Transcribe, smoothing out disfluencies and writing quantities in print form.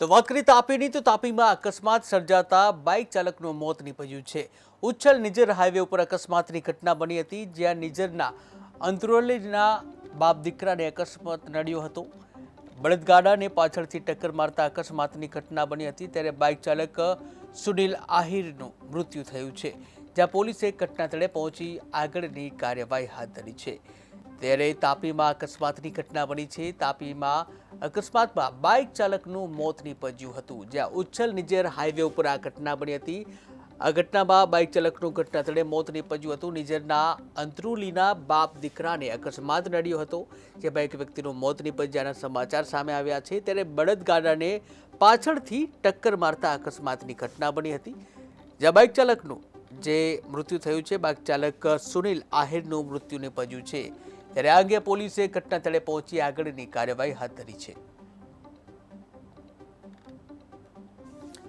તો વાત કરીએ તાપીની તો તાપીમાં અકસ્માત સર્જાતા બાઇક ચાલકનું મોત નીપજ્યું છે। ઉચ્છલ નિઝર હાઈવે ઉપર અકસ્માતની ઘટના બની હતી, જ્યાં નિઝરના અંત્રોલીના બાપ દીકરાને અકસ્માત નડ્યો હતો। બળદગાડાને પાછળથી ટક્કર મારતા અકસ્માતની ઘટના બની હતી, ત્યારે બાઇક ચાલક સુનિલ આહિરનું મૃત્યુ થયું છે, જ્યાં પોલીસે ઘટનાસ્થળે પહોંચી આગળની કાર્યવાહી હાથ ધરી છે। ત્યારે તાપીમાં અકસ્માતની ઘટના બની છે। તાપીમાં અકસ્માતમાં બાઇક ચાલકનું મોત નીપજ્યું હતું, જ્યાં ઉચ્છલ નિઝર હાઈવે ઉપર આ ઘટના બની હતી। આ ઘટનામાં બાઇક ચાલકનું ઘટનાસ્થળે મોત નીપજ્યું હતું। નિઝરના અંત્રુલીના બાપ દીકરાને અકસ્માત નડ્યો હતો, જેમાં એક વ્યક્તિનું મોત નીપજ્યાના સમાચાર સામે આવ્યા છે। ત્યારે બળદગાડાને પાછળથી ટક્કર મારતા અકસ્માતની ઘટના બની હતી, જ્યાં બાઇક ચાલકનું જે મૃત્યુ થયું છે, બાઇક ચાલક સુનિલ આહિરનું મૃત્યુ નીપજ્યું છે। ત્યારે આ અંગે પોલીસે ઘટનાસ્થળે પહોંચી આગળની કાર્યવાહી હાથ ધરી છે।